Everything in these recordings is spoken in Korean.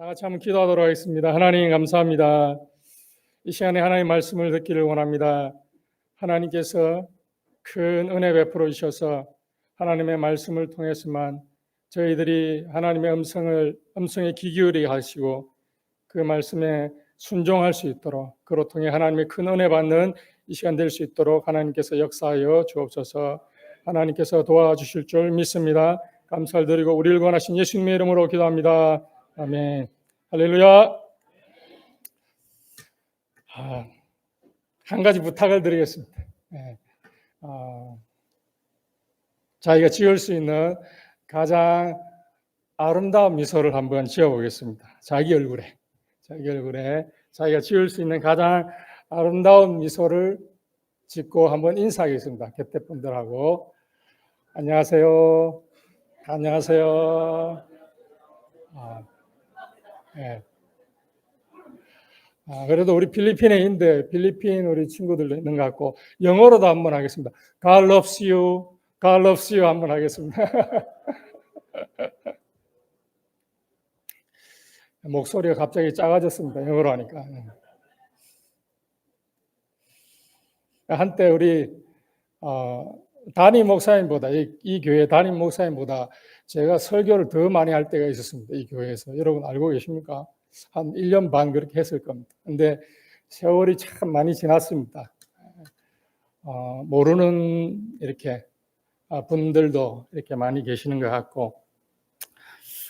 다 같이 한번 기도하도록 하겠습니다. 하나님 감사합니다. 이 시간에 하나님의 말씀을 듣기를 원합니다. 하나님께서 큰 은혜 베풀어 주셔서 하나님의 말씀을 통해서만 저희들이 하나님의 음성에 귀 기울이게 하시고 그 말씀에 순종할 수 있도록 그로 통해 하나님의 큰 은혜 받는 이 시간 될 수 있도록 하나님께서 역사하여 주옵소서. 하나님께서 도와주실 줄 믿습니다. 감사를 드리고 우리를 권하신 예수님의 이름으로 기도합니다. 아멘. 할렐루야. 한 가지 부탁을 드리겠습니다. 자기가 지을 수 있는 가장 아름다운 미소를 한번 지어보겠습니다. 자기 얼굴에 자기가 지을 수 있는 가장 아름다운 미소를 짓고 한번 인사하겠습니다. 곁에 분들하고 안녕하세요. 안녕하세요. 네. 그래도 우리 필리핀에 있는데 필리핀 우리 친구들도 있는 것 같고 영어로도 한번 하겠습니다. God loves you. God loves you 한번 하겠습니다. 목소리가 갑자기 작아졌습니다. 영어로 하니까. 한때 우리 담임 목사님보다 이 교회 담임 목사님보다 제가 설교를 더 많이 할 때가 있었습니다. 이 교회에서. 여러분 알고 계십니까? 한 1년 반 그렇게 했을 겁니다. 근데 세월이 참 많이 지났습니다. 모르는 이렇게 분들도 이렇게 많이 계시는 것 같고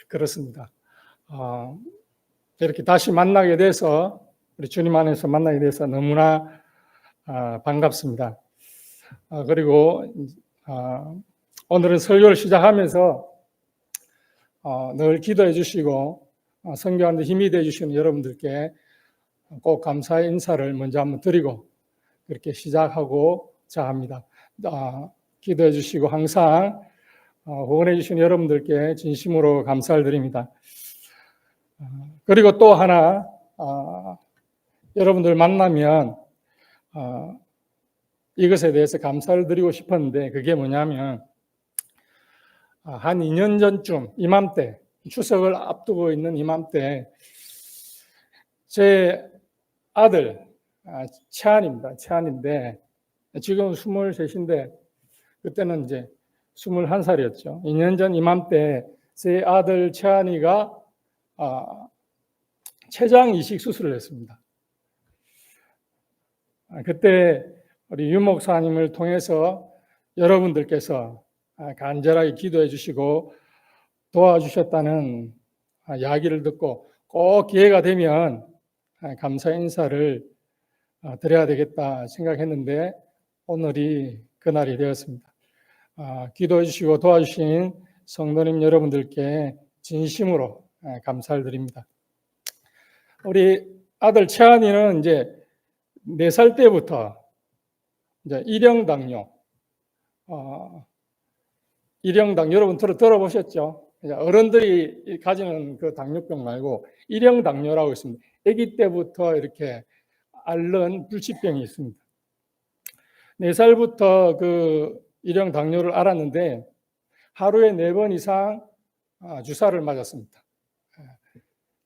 그렇습니다. 이렇게 다시 만나게 돼서 우리 주님 안에서 만나게 돼서 너무나 반갑습니다. 그리고 오늘은 설교를 시작하면서 늘 기도해 주시고 선교하는 데 힘이 되어 주시는 여러분들께 꼭 감사의 인사를 먼저 한번 드리고 그렇게 시작하고자 합니다. 기도해 주시고 항상 후원해 주시는 여러분들께 진심으로 감사를 드립니다. 그리고 또 하나 여러분들 만나면 이것에 대해서 감사를 드리고 싶었는데 그게 뭐냐면 한 2년 전쯤 이맘때 추석을 앞두고 있는 이맘때 제 아들 채안입니다. 채안인데 지금 23인데 그때는 이제 21살이었죠. 2년 전 이맘때 제 아들 채안이가 췌장 이식 수술을 했습니다. 그때 우리 유 목사님을 통해서 여러분들께서 간절하게 기도해 주시고 도와주셨다는 이야기를 듣고 꼭 기회가 되면 감사 인사를 드려야 되겠다 생각했는데 오늘이 그날이 되었습니다. 기도해 주시고 도와주신 성도님 여러분들께 진심으로 감사를 드립니다. 우리 아들 채안이는 이제 4살 때부터 이제 일형당뇨, 일형당 여러분 들어보셨죠? 어른들이 가지는 그 당뇨병 말고 일형당뇨라고 있습니다. 아기 때부터 이렇게 앓는 불치병이 있습니다. 4살부터 그 일형당뇨를 알았는데 하루에 4번 이상 주사를 맞았습니다.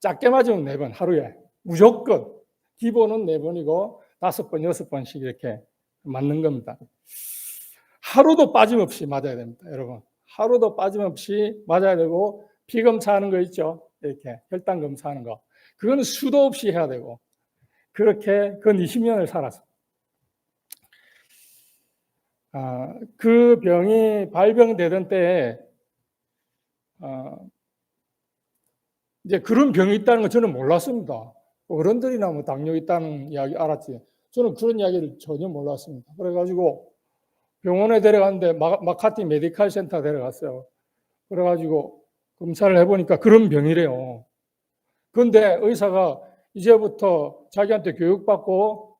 작게 맞으면 4번 하루에 무조건 기본은 4번이고 5번, 6번씩 이렇게 맞는 겁니다. 하루도 빠짐없이 맞아야 됩니다, 여러분. 하루도 빠짐없이 맞아야 되고 피 검사하는 거 있죠, 이렇게 혈당 검사하는 거. 그건 수도 없이 해야 되고 그렇게 근 20년을 살았습니다. 그 병이 발병되던 때에 이제 그런 병이 있다는 걸 저는 몰랐습니다. 어른들이나 뭐 당뇨 있다는 이야기 알았지. 저는 그런 이야기를 전혀 몰랐습니다. 그래가지고 병원에 데려갔는데 마카티 메디칼 센터 데려갔어요. 그래가지고 검사를 해보니까 그런 병이래요. 그런데 의사가 이제부터 자기한테 교육받고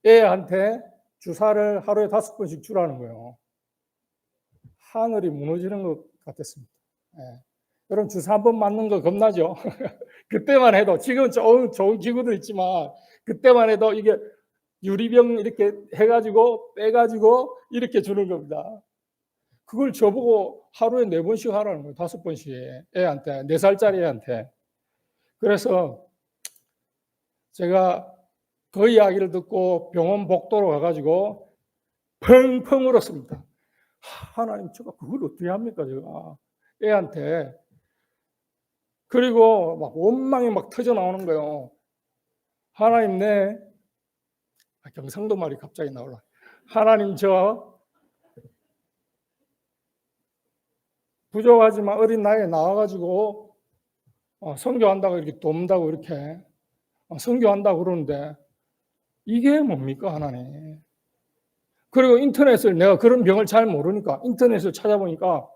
애한테 주사를 하루에 5번씩 주라는 거예요. 하늘이 무너지는 것 같았습니다. 여러분 주사 1번 맞는 거 겁나죠? 그때만 해도 지금은 좋은 기구도 있지만 그때만 해도 이게 유리병 이렇게 해가지고 빼가지고 이렇게 주는 겁니다. 그걸 저보고 하루에 4번씩 하라는 거예요. 5번씩 애한테 4살짜리 애한테. 그래서 제가 그 이야기를 듣고 병원 복도로 가가지고 펑펑 울었습니다. 하나님, 제가 그걸 어떻게 합니까, 제가 애한테. 그리고 막 원망이 막 터져 나오는 거예요. 하나님, 경상도 말이 갑자기 나올라. 하나님, 저 부족하지만 어린 나이에 나와가지고 선교한다고 이렇게 돕는다고 이렇게 선교한다고 그러는데 이게 뭡니까, 하나님? 그리고 인터넷을, 내가 그런 병을 잘 모르니까 인터넷을 찾아보니까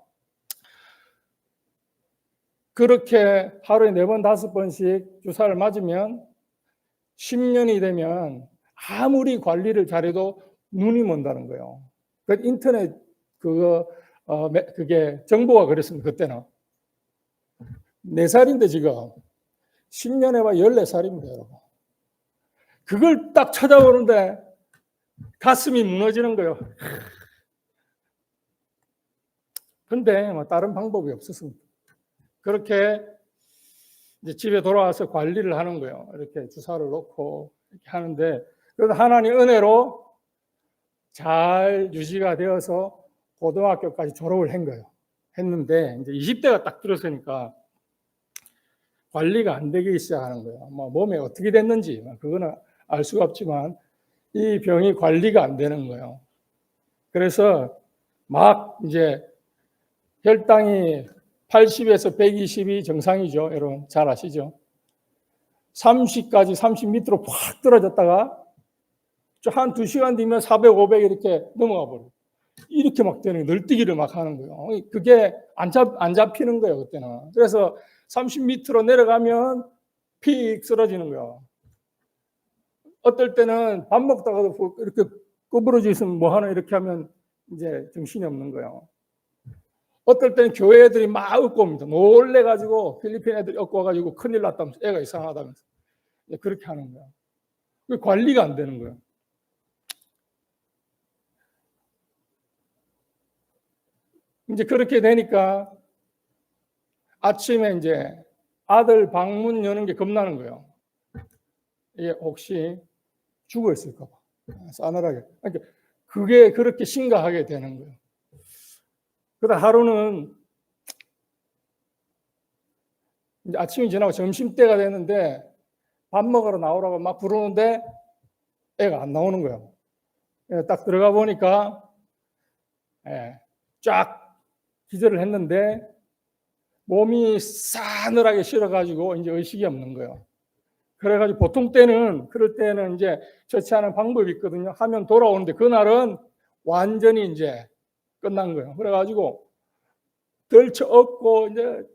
그렇게 하루에 4번, 5번씩 주사를 맞으면 10년이 되면 아무리 관리를 잘해도 눈이 먼다는 거예요. 그 인터넷 그게 정보가 그랬습니다. 그때는 4살인데 지금 10년 해봐 14살입니다, 여러분. 그걸 딱 찾아보는데 가슴이 무너지는 거예요. 근데 뭐 다른 방법이 없었습니다. 그렇게 이제 집에 돌아와서 관리를 하는 거예요. 이렇게 주사를 놓고 이렇게 하는데, 그래도 하나님 은혜로 잘 유지가 되어서 고등학교까지 졸업을 한 거예요. 했는데 이제 20대가 딱 들었으니까 관리가 안 되기 시작하는 거예요. 뭐 몸에 어떻게 됐는지 그거는 알 수가 없지만 이 병이 관리가 안 되는 거예요. 그래서 막 이제 혈당이 80에서 120이 정상이죠. 여러분 잘 아시죠? 30까지 30 밑으로 확 떨어졌다가 한 2시간 뒤면 400, 500 이렇게 넘어가 버려요. 이렇게 막 되는 거예요. 널뛰기를 막 하는 거예요. 그게 안 잡히는 거예요, 그때는. 그래서 30 밑으로 내려가면 픽 쓰러지는 거예요. 어떨 때는 밥 먹다가도 이렇게 구부러져 있으면 뭐 하나 이렇게 하면 이제 정신이 없는 거예요. 어떨 때는 교회 애들이 막 업고 옵니다. 놀래가지고 필리핀 애들이 업고 와가지고 큰일 났다면서 애가 이상하다면서 그렇게 하는 거예요. 관리가 안 되는 거예요. 이제 그렇게 되니까 아침에 이제 아들 방문 여는 게 겁나는 거예요. 이게 혹시 죽어 있을까 봐. 싸늘하게. 그러니까 그게 그렇게 심각하게 되는 거예요. 그러다 하루는 이제 아침이 지나고 점심때가 됐는데 밥 먹으러 나오라고 막 부르는데 애가 안 나오는 거예요. 딱 들어가 보니까 쫙 기절을 했는데 몸이 싸늘하게 식어가지고 이제 의식이 없는 거예요. 그래가지고 보통 때는 그럴 때는 이제 처치하는 방법이 있거든요. 하면 돌아오는데 그날은 완전히 이제 끝난 거예요. 그래가지고 덜쳐 업고 이제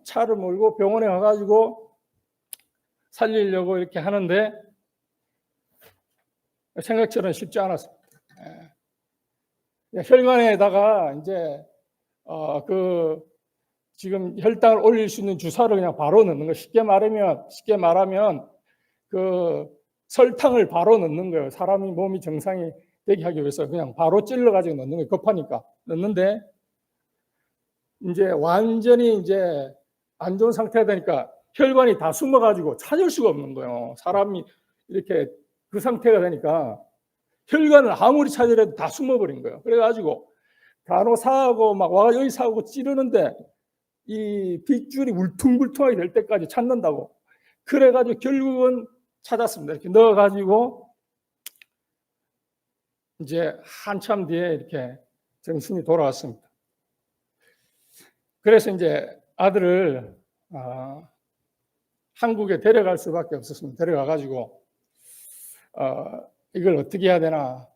차를 몰고 병원에 가가지고 살리려고 이렇게 하는데 생각처럼 쉽지 않았습니다. 혈관에다가 이제 지금 혈당을 올릴 수 있는 주사를 그냥 바로 넣는 거. 쉽게 말하면 그 설탕을 바로 넣는 거예요. 사람이 몸이 정상이 되게 하기 위해서 그냥 바로 찔러가지고 넣는 거예요. 급하니까 넣는데 이제 완전히 이제 안 좋은 상태가 되니까 혈관이 다 숨어가지고 찾을 수가 없는 거예요. 사람이 이렇게 그 상태가 되니까 혈관을 아무리 찾으려도 다 숨어버린 거예요. 그래가지고 간호사하고 막 와 의사하고 찌르는데 이 빗줄이 울퉁불퉁하게 될 때까지 찾는다고. 그래가지고 결국은 찾았습니다. 이렇게 넣어가지고 이제 한참 뒤에 이렇게 정신이 돌아왔습니다. 그래서 이제 아들을 한국에 데려갈 수밖에 없었습니다. 데려가가지고 이걸 어떻게 해야 되나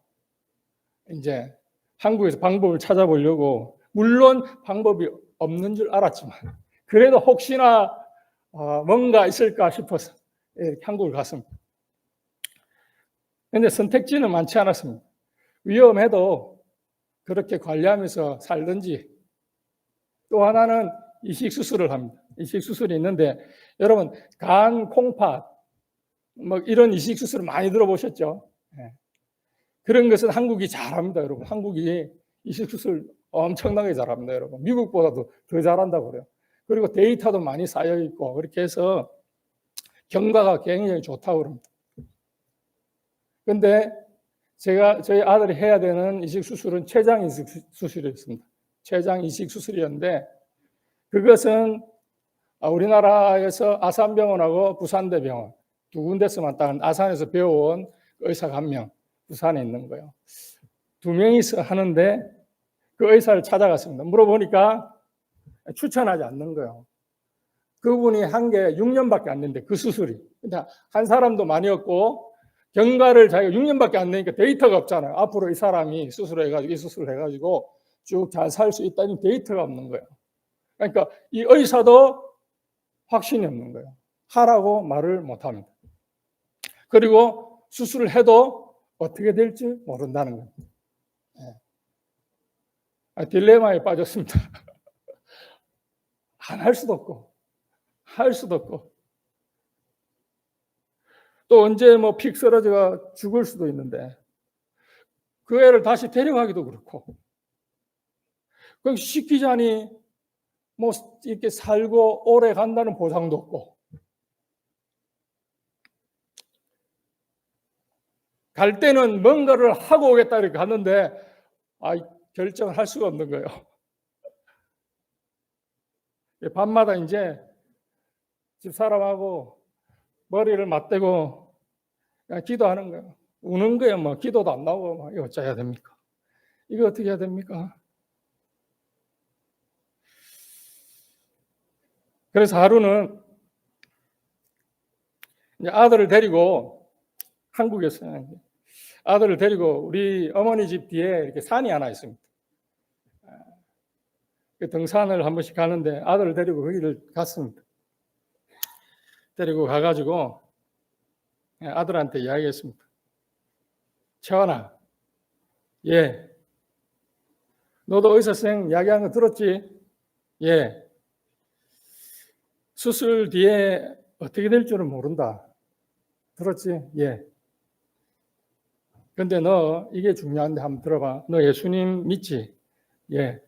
이제 한국에서 방법을 찾아보려고, 물론 방법이 없는 줄 알았지만 그래도 혹시나 뭔가 있을까 싶어서 이렇게 한국을 갔습니다. 그런데 선택지는 많지 않았습니다. 위험해도 그렇게 관리하면서 살든지, 또 하나는 이식 수술을 합니다. 이식 수술이 있는데 여러분 간, 콩팥 뭐 이런 이식 수술을 많이 들어보셨죠? 네. 그런 것은 한국이 잘합니다, 여러분. 한국이 이식 수술 엄청나게 잘합니다, 여러분. 미국보다도 더 잘한다고 그래요. 그리고 데이터도 많이 쌓여 있고 그렇게 해서 경과가 굉장히 좋다고 그럽니다. 근데 저희 아들이 해야 되는 이식 수술은 췌장 이식 수술이었습니다. 췌장 이식 수술이었는데 그것은 우리나라에서 아산병원하고 부산대병원 두 군데서만 딱 아산에서 배워온 의사가 한 명, 부산에 있는 거예요. 두 명이서 하는데 그 의사를 찾아갔습니다. 물어보니까 추천하지 않는 거예요. 그분이 한 게 6년밖에 안 됐는데 그 수술이. 근데 한 사람도 많이 없고 경과를 자기가 6년밖에 안 되니까 데이터가 없잖아요. 앞으로 이 사람이 수술해가지고 이 수술을 해가지고 쭉 잘 살 수 있다는 데이터가 없는 거예요. 그러니까 이 의사도 확신이 없는 거예요. 하라고 말을 못합니다. 그리고 수술을 해도 어떻게 될지 모른다는 거예요. 딜레마에 빠졌습니다. 안 할 수도 없고 할 수도 없고 또 언제 뭐 픽 쓰러져가 죽을 수도 있는데 그 애를 다시 데려가기도 그렇고 그럼 시키자니 뭐 이렇게 살고 오래 간다는 보장도 없고 갈 때는 뭔가를 하고 오겠다 이렇게 갔는데 결정을 할 수가 없는 거예요. 밤마다 이제 집사람하고 머리를 맞대고 그냥 기도하는 거예요. 우는 거예요. 뭐 기도도 안 나오고 막 이거 어찌해야 됩니까? 이거 어떻게 해야 됩니까? 그래서 하루는 이제 아들을 데리고 한국에서 아들을 데리고 우리 어머니 집 뒤에 이렇게 산이 하나 있습니다. 그 등산을 한 번씩 가는데 아들을 데리고 거기를 갔습니다. 데리고 가가지고 아들한테 이야기했습니다. 채원아, 예. 너도 의사 선생님 이야기한 거 들었지? 예. 수술 뒤에 어떻게 될 줄은 모른다. 들었지? 예. 근데 너 이게 중요한데 한번 들어봐. 너 예수님 믿지? 예.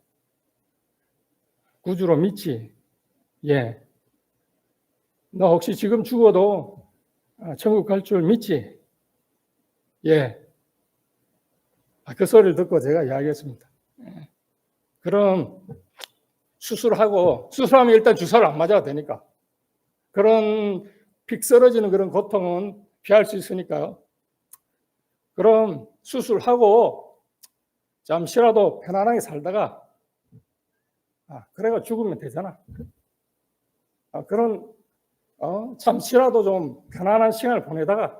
구주로 믿지? 예. 너 혹시 지금 죽어도 천국 갈 줄 믿지? 예. 그 소리를 듣고 제가 이야기했습니다. 그럼 수술하면 일단 주사를 안 맞아도 되니까. 그런 픽 쓰러지는 그런 고통은 피할 수 있으니까요. 그럼 수술하고 잠시라도 편안하게 살다가 그래가 죽으면 되잖아. 그런 잠시라도 좀 편안한 시간을 보내다가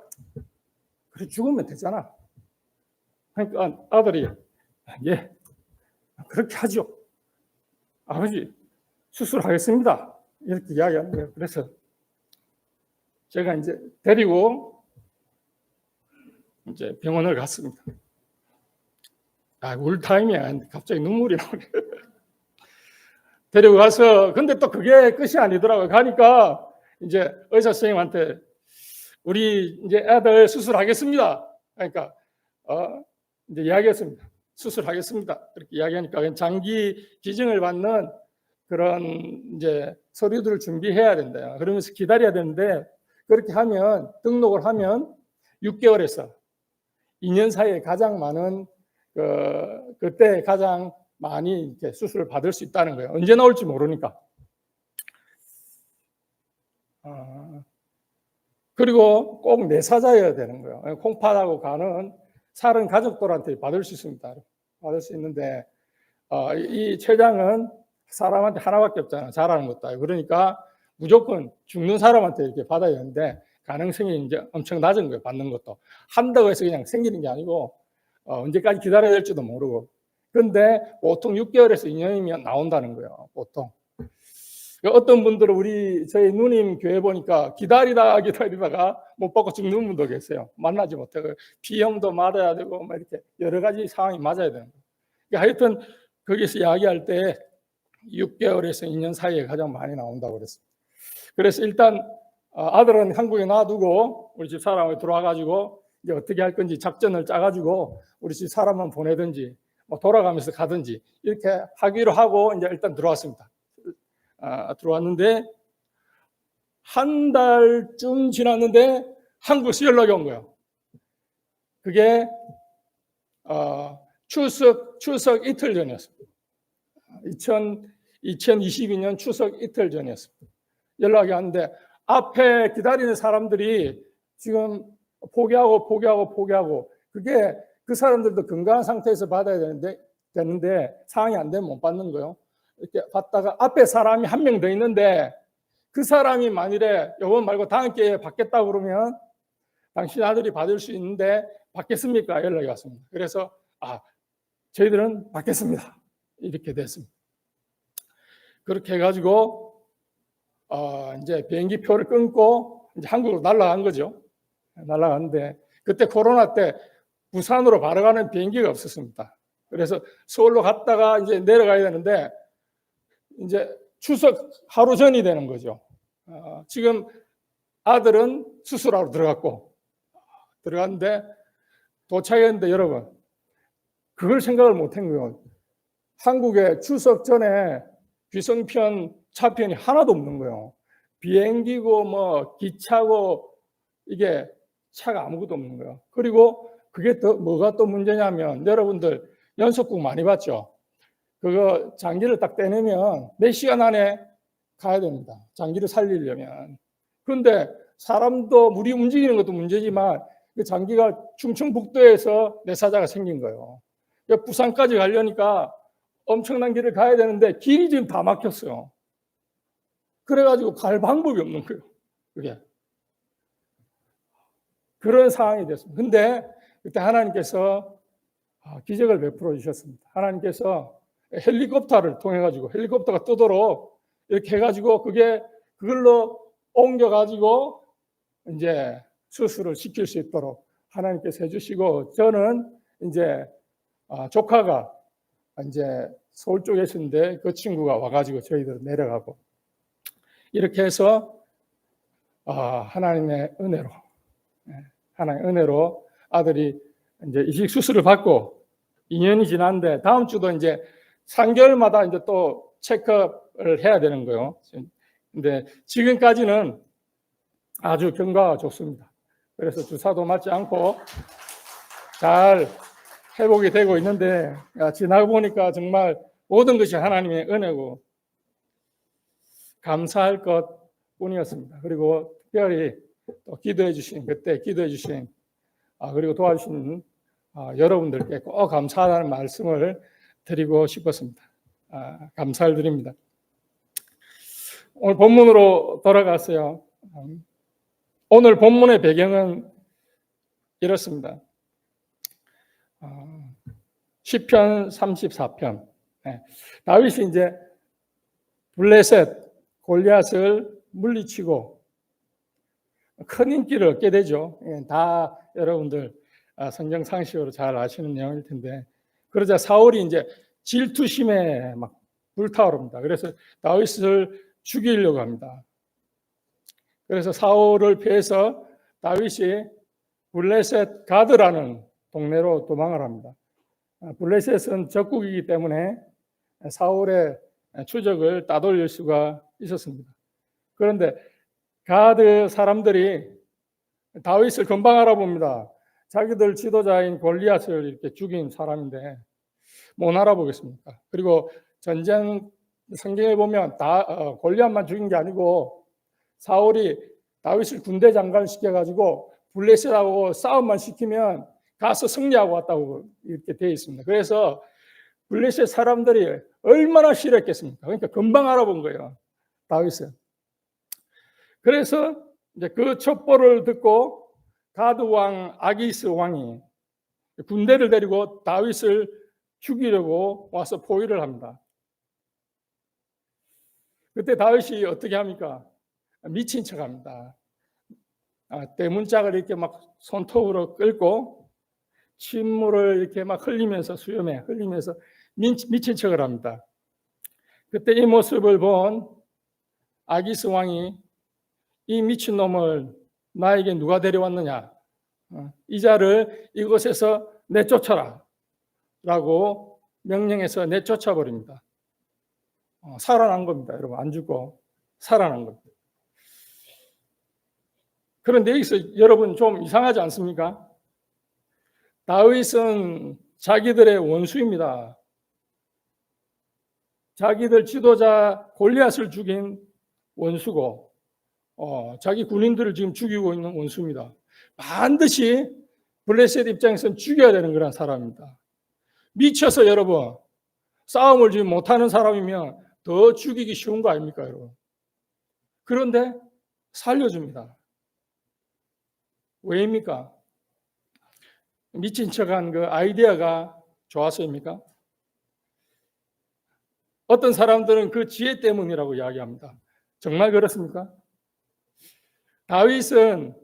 그래 죽으면 되잖아. 그러니까 아들이 예 그렇게 하죠. 아버지 수술하겠습니다. 이렇게 이야기하는 거예요. 그래서 제가 이제 데리고 이제 병원을 갔습니다. 울 타임이야. 갑자기 눈물이 나오네. 데리고 가서 근데 또 그게 끝이 아니더라고요. 가니까 이제 의사 선생님한테 우리 이제 애들 수술하겠습니다. 그러니까 이제 이야기했습니다. 수술하겠습니다. 이렇게 이야기하니까 장기 기증을 받는 그런 이제 서류들을 준비해야 된대요. 그러면서 기다려야 되는데 그렇게 하면 등록을 하면 6개월에서 2년 사이에 가장 많은 그때 가장 많이 이렇게 수술을 받을 수 있다는 거예요. 언제 나올지 모르니까. 그리고 꼭 내사자여야 되는 거예요. 콩팥하고 간은 살은 가족들한테 받을 수 있습니다. 받을 수 있는데 이 췌장은 사람한테 하나밖에 없잖아요. 잘하는 것도 아니고. 그러니까 무조건 죽는 사람한테 이렇게 받아야 되는데 가능성이 이제 엄청 낮은 거예요. 받는 것도. 한다고 해서 그냥 생기는 게 아니고 언제까지 기다려야 될지도 모르고. 근데 보통 6개월에서 2년이면 나온다는 거예요. 보통. 어떤 분들은 저희 누님 교회 보니까 기다리다가 못 받고 죽는 분도 계세요. 만나지 못하고 비염도 맞아야 되고 막 이렇게 여러 가지 상황이 맞아야 되는 거예요. 그러니까 하여튼 거기서 이야기할 때 6개월에서 2년 사이에 가장 많이 나온다고 그랬어요. 그래서 일단 아들은 한국에 놔두고 우리 집 사람을 들어와가지고 이제 어떻게 할 건지 작전을 짜가지고 우리 집 사람만 보내든지 뭐 돌아가면서 가든지 이렇게 하기로 하고 이제 일단 들어왔습니다. 들어왔는데 한 달쯤 지났는데 한국에서 연락이 온 거예요. 그게 추석 이틀 전이었습니다. 2022년 추석 이틀 전이었습니다. 연락이 왔는데 앞에 기다리는 사람들이 지금 포기하고 그게 그 사람들도 건강한 상태에서 받아야 되는데 상황이 안 되면 못 받는 거예요. 이렇게 받다가 앞에 사람이 한 명 더 있는데 그 사람이 만일에 이번 말고 다음 기회에 받겠다고 그러면 당신 아들이 받을 수 있는데 받겠습니까? 연락이 왔습니다. 그래서 저희들은 받겠습니다. 이렇게 됐습니다. 그렇게 해가지고 이제 비행기 표를 끊고 이제 한국으로 날아간 거죠. 날아갔는데 그때 코로나 때 부산으로 바로 가는 비행기가 없었습니다. 그래서 서울로 갔다가 이제 내려가야 되는데 이제 추석 하루 전이 되는 거죠. 지금 아들은 수술하러 들어갔는데 도착했는데 여러분 그걸 생각을 못한 거예요. 한국에 추석 전에 귀성편 차편이 하나도 없는 거예요. 비행기고 뭐 기차고 이게 차가 아무것도 없는 거예요. 그리고 그게 뭐가 또 문제냐면 여러분들 연속국 많이 봤죠? 그거 장기를 딱 떼내면 몇 시간 안에 가야 됩니다. 장기를 살리려면. 그런데 사람도 물이 움직이는 것도 문제지만 그 장기가 충청북도에서 내사자가 생긴 거예요. 부산까지 가려니까 엄청난 길을 가야 되는데 길이 지금 다 막혔어요. 그래가지고 갈 방법이 없는 거예요. 그게. 그런 상황이 됐습니다. 근데 그때 하나님께서 기적을 베풀어 주셨습니다. 하나님께서 헬리콥터를 통해 가지고 헬리콥터가 뜨도록 이렇게 해가지고 그걸로 옮겨가지고 이제 수술을 시킬 수 있도록 하나님께서 해주시고 저는 이제 조카가 이제 서울 쪽에 있었는데 그 친구가 와가지고 저희들 내려가고 이렇게 해서 하나님의 은혜로 아들이 이제 이식 수술을 받고 2년이 지났는데 다음 주도 이제 3개월마다 이제 또 체크업을 해야 되는 거예요. 근데 지금까지는 아주 경과가 좋습니다. 그래서 주사도 맞지 않고 잘 회복이 되고 있는데 지나고 보니까 정말 모든 것이 하나님의 은혜고 감사할 것 뿐이었습니다. 그리고 특별히 또 기도해 주신 그리고 도와주신 여러분들께 꼭 감사하다는 말씀을 드리고 싶었습니다. 감사를 드립니다. 오늘 본문으로 돌아갔어요. 오늘 본문의 배경은 이렇습니다. 시편 34편. 다윗이 이제 블레셋 골리앗을 물리치고 큰 인기를 얻게 되죠. 다 여러분들 성경 상식으로 잘 아시는 내용일 텐데 그러자 사울이 이제 질투심에 막 불타오릅니다. 그래서 다윗을 죽이려고 합니다. 그래서 사울을 피해서 다윗이 블레셋 가드라는 동네로 도망을 합니다. 블레셋은 적국이기 때문에 사울의 추적을 따돌릴 수가 있었습니다. 그런데 가드 사람들이 다윗을 금방 알아봅니다. 자기들 지도자인 골리앗을 이렇게 죽인 사람인데 못 알아보겠습니까? 그리고 전쟁 성경에 보면 골리앗만 죽인 게 아니고 사울이 다윗을 군대 장관 시켜가지고 블레셋하고 싸움만 시키면 가서 승리하고 왔다고 이렇게 되어 있습니다. 그래서 블레셋 사람들이 얼마나 싫었겠습니까? 그러니까 금방 알아본 거예요, 다윗은. 그래서 이제 그 첩보를 듣고 가드 왕 아기스 왕이 군대를 데리고 다윗을 죽이려고 와서 포위를 합니다. 그때 다윗이 어떻게 합니까? 미친 척합니다. 대문짝을 이렇게 막 손톱으로 끌고 침물을 이렇게 막 흘리면서 수염에 흘리면서 미친 척을 합니다. 그때 이 모습을 본 아기스 왕이 이 미친놈을 나에게 누가 데려왔느냐? 이 자를 이곳에서 내쫓아라 라고 명령해서 내쫓아버립니다. 살아난 겁니다. 여러분, 안 죽고 살아난 겁니다. 그런데 여기서 여러분 좀 이상하지 않습니까? 다윗은 자기들의 원수입니다. 자기들 지도자 골리앗을 죽인 원수고, 자기 군인들을 지금 죽이고 있는 원수입니다. 반드시 블레셋 입장에서는 죽여야 되는 그런 사람입니다. 미쳐서 여러분 싸움을 지금 못하는 사람이면 더 죽이기 쉬운 거 아닙니까, 여러분? 그런데 살려줍니다. 왜입니까? 미친 척한 그 아이디어가 좋아서입니까? 어떤 사람들은 그 지혜 때문이라고 이야기합니다. 정말 그렇습니까? 다윗은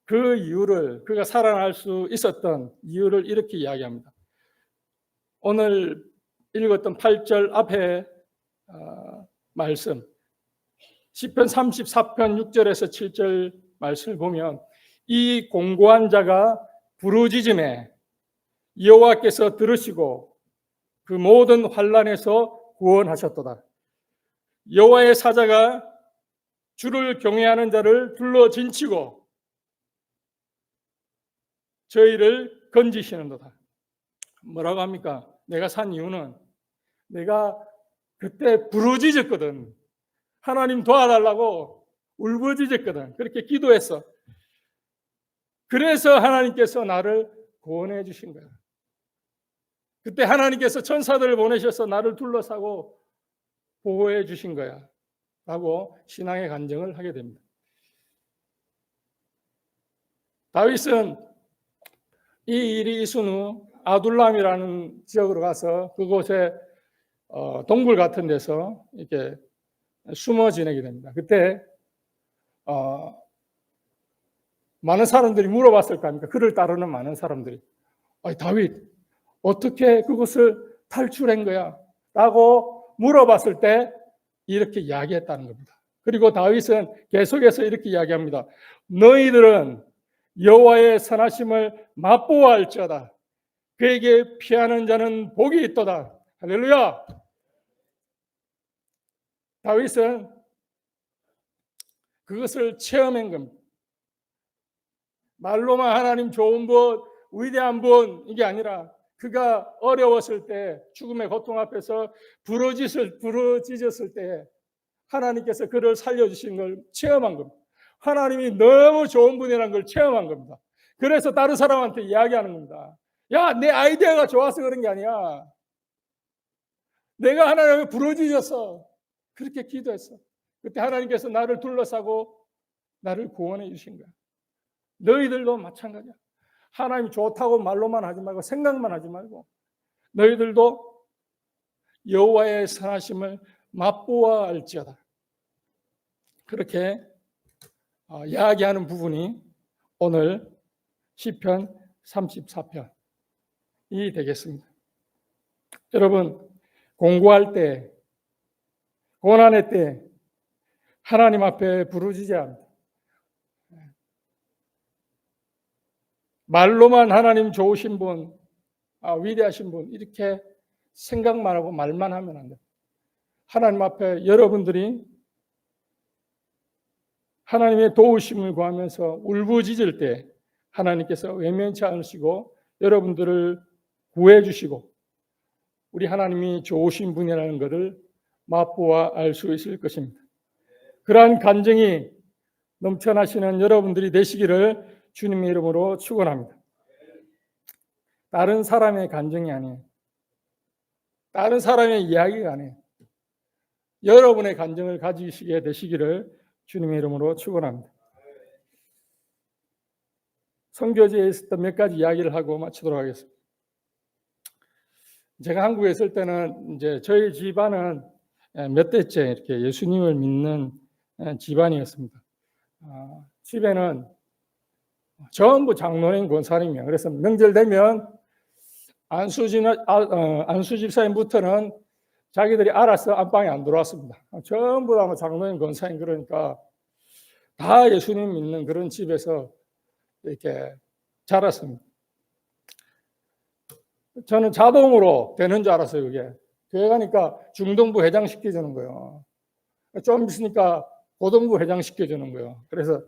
그 이유를, 그가 살아날 수 있었던 이유를 이렇게 이야기합니다. 오늘 읽었던 8절 앞에 말씀, 시편 34편 6절에서 7절 말씀을 보면 이 공고한 자가 부르짖음에 여호와께서 들으시고 그 모든 환난에서 구원하셨도다. 여호와의 사자가 주를 경외하는 자를 둘러 진치고 저희를 건지시는도다. 뭐라고 합니까? 내가 산 이유는 내가 그때 부르짖었거든. 하나님 도와달라고 울부짖었거든. 그렇게 기도했어. 그래서 하나님께서 나를 구원해 주신 거야. 그때 하나님께서 천사들을 보내셔서 나를 둘러싸고 보호해 주신 거야. 라고 신앙의 간증을 하게 됩니다. 다윗은 이 일이 있은 후 아둘람이라는 지역으로 가서 그곳에 동굴 같은 데서 이렇게 숨어 지내게 됩니다. 그때 많은 사람들이 물어봤을 거 아닙니까? 그를 따르는 많은 사람들이 다윗 어떻게 그것을 탈출한 거야? 라고 물어봤을 때 이렇게 이야기했다는 겁니다. 그리고 다윗은 계속해서 이렇게 이야기합니다. 너희들은 여호와의 선하심을 맛보아할지어다. 그에게 피하는 자는 복이 있도다. 할렐루야. 다윗은 그것을 체험한 겁니다. 말로만 하나님 좋은 분, 위대한 분 이게 아니라 그가 어려웠을 때 죽음의 고통 앞에서 부르짖었을 때 하나님께서 그를 살려주신 걸 체험한 겁니다. 하나님이 너무 좋은 분이라는 걸 체험한 겁니다. 그래서 다른 사람한테 이야기하는 겁니다. 야, 내 아이디어가 좋아서 그런 게 아니야. 내가 하나님을 부르짖었어. 그렇게 기도했어. 그때 하나님께서 나를 둘러싸고 나를 구원해 주신 거야. 너희들도 마찬가지야. 하나님 좋다고 말로만 하지 말고 생각만 하지 말고 너희들도 여호와의 선하심을 맛보아 알지어다. 그렇게 이야기하는 부분이 오늘 시편 34편이 되겠습니다. 여러분 공부할 때 고난의 때 하나님 앞에 부르짖어야 합니다. 말로만 하나님 좋으신 분, 위대하신 분 이렇게 생각만 하고 말만 하면 안 돼요. 하나님 앞에 여러분들이 하나님의 도우심을 구하면서 울부짖을 때 하나님께서 외면치 않으시고 여러분들을 구해 주시고 우리 하나님이 좋으신 분이라는 것을 맛보아 알 수 있을 것입니다. 그러한 간증이 넘쳐나시는 여러분들이 되시기를 주님의 이름으로 축원합니다. 다른 사람의 간증이 아니에요. 다른 사람의 이야기가 아니에요. 여러분의 간증을 가지시게 되시기를 주님의 이름으로 축원합니다. 선교지에 있었던 몇 가지 이야기를 하고 마치도록 하겠습니다. 제가 한국에 있을 때는 이제 저희 집안은 몇 대째 이렇게 예수님을 믿는 집안이었습니다. 집에는 전부 장로님 권사님이에요. 그래서 명절 되면 안수 집사님부터는 자기들이 알아서 안방에 안 들어왔습니다. 전부 다 장로님 권사님 그러니까 다 예수님 믿는 그런 집에서 이렇게 자랐습니다. 저는 자동으로 되는 줄 알았어요. 그게 교회 가니까 중동부 회장 시켜주는 거예요. 좀 있으니까 고등부 회장 시켜주는 거예요. 그래서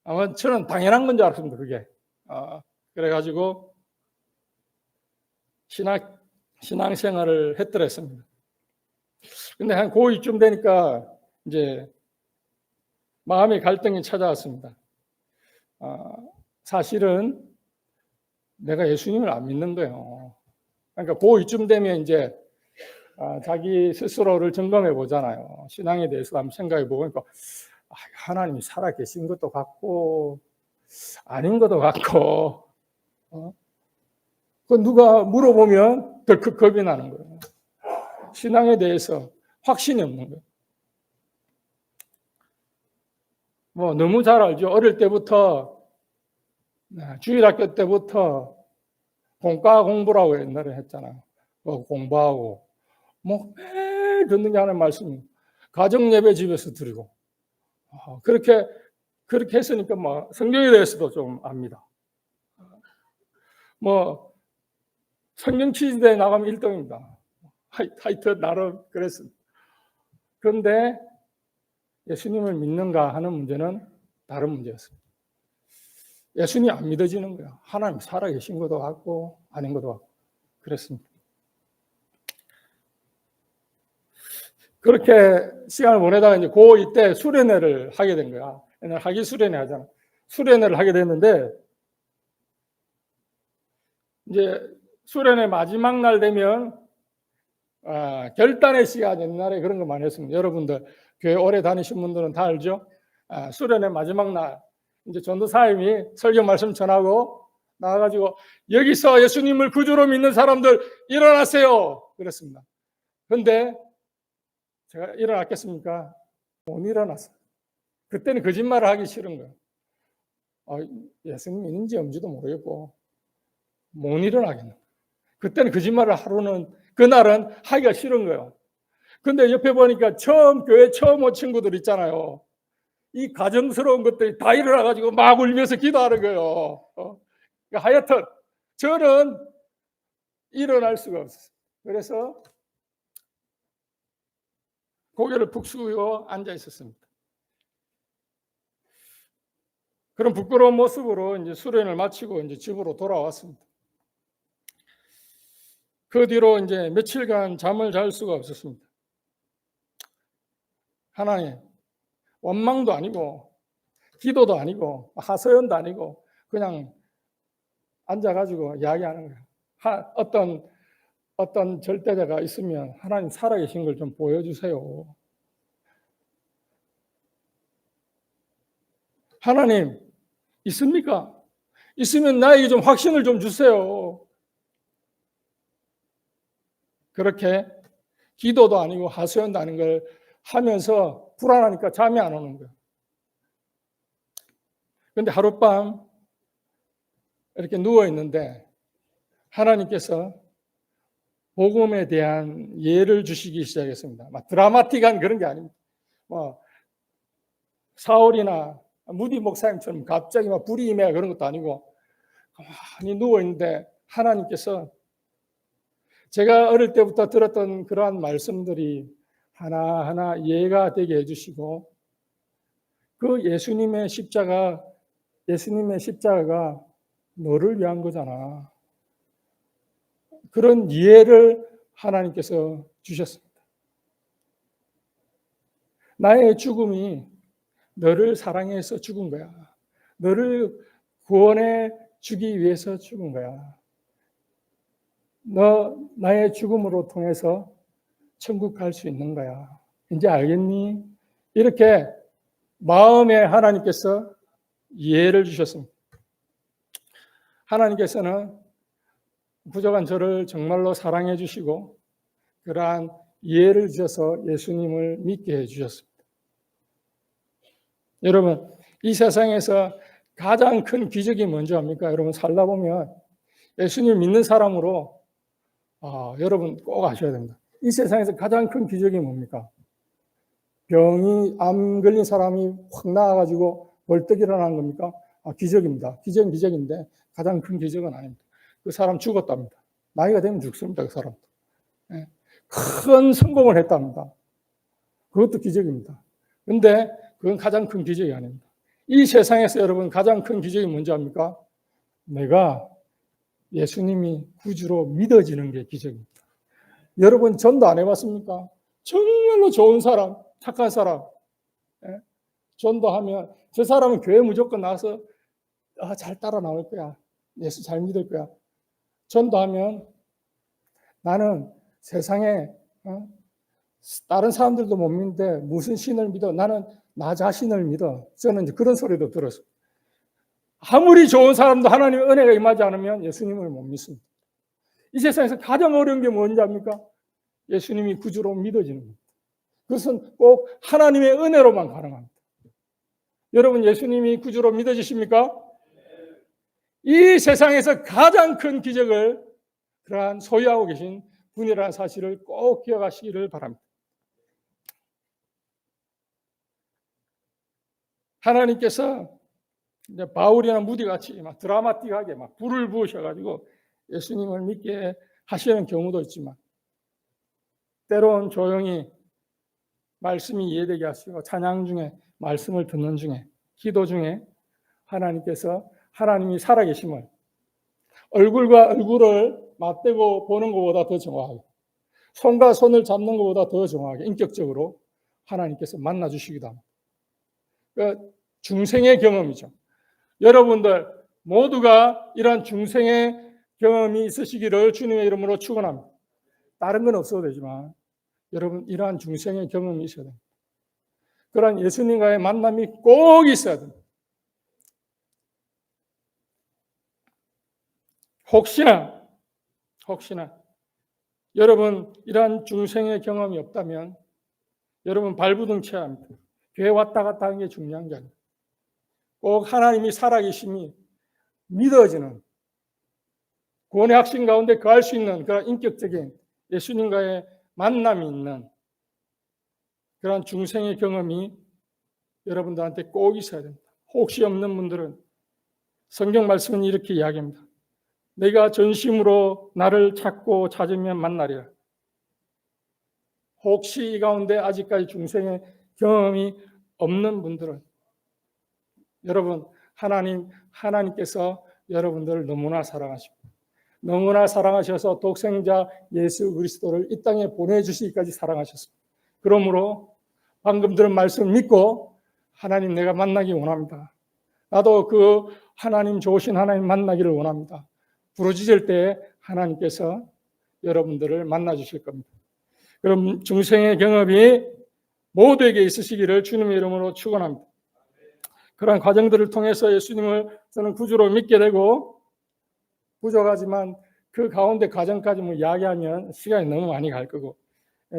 아마 저는 당연한 건 줄 알았습니다, 그게. 그래가지고 신앙생활을 했더랬습니다. 근데 한 고2쯤 되니까 이제 마음의 갈등이 찾아왔습니다. 사실은 내가 예수님을 안 믿는 거예요. 그러니까 고2쯤 되면 이제 자기 스스로를 점검해 보잖아요. 신앙에 대해서 한번 생각해 보고, 그러니까 하나님이 살아 계신 것도 같고 아닌 것도 같고, 그 누가 물어보면 덜컥 겁이 나는 거예요. 신앙에 대해서 확신이 없는 거예요. 뭐 너무 잘 알죠. 어릴 때부터 주일학교 때부터 공과 공부라고 옛날에 했잖아요. 뭐 공부하고 뭐 매일 듣는 게 하나님 말씀, 가정 예배 집에서 드리고 그렇게 했으니까 뭐 성경에 대해서도 좀 압니다. 뭐 성경 퀴즈대에 나가면 1등입니다. 하여튼 나름 그랬습니다. 그런데 예수님을 믿는가 하는 문제는 다른 문제였습니다. 예수님이 안 믿어지는 거예요. 하나님 살아계신 것도 같고 아닌 것도 같고 그랬습니다. 그렇게 시간을 보내다가 이제 고2 때 수련회를 하게 된 거야. 옛날 학위 수련회 하잖아. 수련회를 하게 됐는데 이제 수련회 마지막 날 되면 결단의 시간, 옛날에 그런 거 많이 했습니다. 여러분들 교회 오래 다니신 분들은 다 알죠? 수련회 마지막 날 이제 전도사님이 설교 말씀 전하고 나와가지고 여기서 예수님을 구주로 믿는 사람들 일어나세요 그랬습니다. 그런데 제가 일어났겠습니까? 못 일어났어요. 그때는 거짓말을 하기 싫은 거예요. 예수님 믿는지 없는지도 모르겠고 못 일어나겠네. 그때는 거짓말을 그날은 하기가 싫은 거예요. 근데 옆에 보니까 교회 처음 온 친구들 있잖아요. 이 가정스러운 것들이 다 일어나가지고 막 울면서 기도하는 거예요. 그러니까 하여튼 저는 일어날 수가 없었어요. 그래서 고개를 푹 숙이고 앉아 있었습니다. 그런 부끄러운 모습으로 이제 수련을 마치고 이제 집으로 돌아왔습니다. 그 뒤로 이제 며칠간 잠을 잘 수가 없었습니다. 하나님, 원망도 아니고 기도도 아니고 하소연도 아니고 그냥 앉아가지고 이야기하는 거예요. 어떤 절대자가 있으면 하나님 살아계신 걸 좀 보여주세요. 하나님 있습니까? 있으면 나에게 좀 확신을 좀 주세요. 그렇게 기도도 아니고 하소연도 아닌 걸 하면서 불안하니까 잠이 안 오는 거예요. 그런데 하룻밤 이렇게 누워 있는데 하나님께서 복음에 대한 예를 주시기 시작했습니다. 막 드라마틱한 그런 게 아닙니다. 뭐 사울이나 무디 목사님처럼 갑자기 막 불이 임해 그런 것도 아니고 가만히 누워 있는데 하나님께서 제가 어릴 때부터 들었던 그러한 말씀들이 하나하나 이해가 되게 해주시고 그 예수님의 십자가가 너를 위한 거잖아. 그런 이해를 하나님께서 주셨습니다. 나의 죽음이 너를 사랑해서 죽은 거야. 너를 구원해 주기 위해서 죽은 거야. 나의 죽음으로 통해서 천국 갈 수 있는 거야. 이제 알겠니? 이렇게 마음에 하나님께서 이해를 주셨습니다. 하나님께서는 부족한 저를 정말로 사랑해 주시고 그러한 이해를 주셔서 예수님을 믿게 해 주셨습니다. 여러분, 이 세상에서 가장 큰 기적이 뭔지 압니까? 여러분 살다 보면 예수님을 믿는 사람으로 여러분 꼭 아셔야 됩니다. 이 세상에서 가장 큰 기적이 뭡니까? 암 걸린 사람이 확 나아가지고 벌떡 일어나는 겁니까? 기적입니다. 기적은 기적인데 가장 큰 기적은 아닙니다. 그 사람 죽었답니다. 나이가 되면 죽습니다. 그 사람. 큰 성공을 했답니다. 그것도 기적입니다. 그런데 그건 가장 큰 기적이 아닙니다. 이 세상에서 여러분 가장 큰 기적이 뭔지 압니까? 내가 예수님이 구주로 믿어지는 게 기적입니다. 여러분 전도 안 해봤습니까? 정말로 좋은 사람, 착한 사람, 예? 전도하면 저 사람은 교회 무조건 나와서 잘 따라 나올 거야. 예수 잘 믿을 거야. 전도하면 나는 세상에 다른 사람들도 못 믿는데 무슨 신을 믿어? 나는 나 자신을 믿어. 저는 이제 그런 소리도 들었어요. 아무리 좋은 사람도 하나님의 은혜가 임하지 않으면 예수님을 못 믿습니다. 이 세상에서 가장 어려운 게 뭔지 압니까? 예수님이 구주로 믿어지는 겁니다. 그것은 꼭 하나님의 은혜로만 가능합니다. 여러분 예수님이 구주로 믿어지십니까? 이 세상에서 가장 큰 기적을 그러한 소유하고 계신 분이라는 사실을 꼭 기억하시기를 바랍니다. 하나님께서 바울이나 무디같이 막 드라마틱하게 막 불을 부으셔가지고 예수님을 믿게 하시는 경우도 있지만 때로는 조용히 말씀이 이해되게 하시고 찬양 중에 말씀을 듣는 중에 기도 중에 하나님께서 하나님이 살아계심을 얼굴과 얼굴을 맞대고 보는 것보다 더 정확하게 손과 손을 잡는 것보다 더 정확하게 인격적으로 하나님께서 만나주시기도 합니다. 그 중생의 경험이죠. 여러분들 모두가 이러한 중생의 경험이 있으시기를 주님의 이름으로 축원합니다. 다른 건 없어도 되지만 여러분 이러한 중생의 경험이 있어야 됩니다. 그러한 예수님과의 만남이 꼭 있어야 됩니다. 혹시나 여러분 이러한 중생의 경험이 없다면 여러분 발부둥 쳐야 합니다. 교회 왔다 갔다 하는 게 중요한 게 아니에요. 꼭 하나님이 살아계심이 믿어지는 구원의 확신 가운데 거할 수 있는 그런 인격적인 예수님과의 만남이 있는 그런 중생의 경험이 여러분들한테 꼭 있어야 됩니다. 혹시 없는 분들은 성경 말씀은 이렇게 이야기합니다. 내가 전심으로 나를 찾고 찾으면 만나리라. 혹시 이 가운데 아직까지 중생의 경험이 없는 분들은 여러분 하나님께서 여러분들을 너무나 사랑하십니다. 너무나 사랑하셔서 독생자 예수 그리스도를 이 땅에 보내주시기까지 사랑하셨습니다. 그러므로 방금 들은 말씀을 믿고 하나님 내가 만나기 원합니다. 나도 그 하나님 좋으신 하나님 만나기를 원합니다. 부르짖을 때 하나님께서 여러분들을 만나 주실 겁니다. 그럼 중생의 경험이 모두에게 있으시기를 주님의 이름으로 축원합니다. 그런 과정들을 통해서 예수님을 저는 구주로 믿게 되고 부족하지만 그 가운데 과정까지 이야기하면 시간이 너무 많이 갈 거고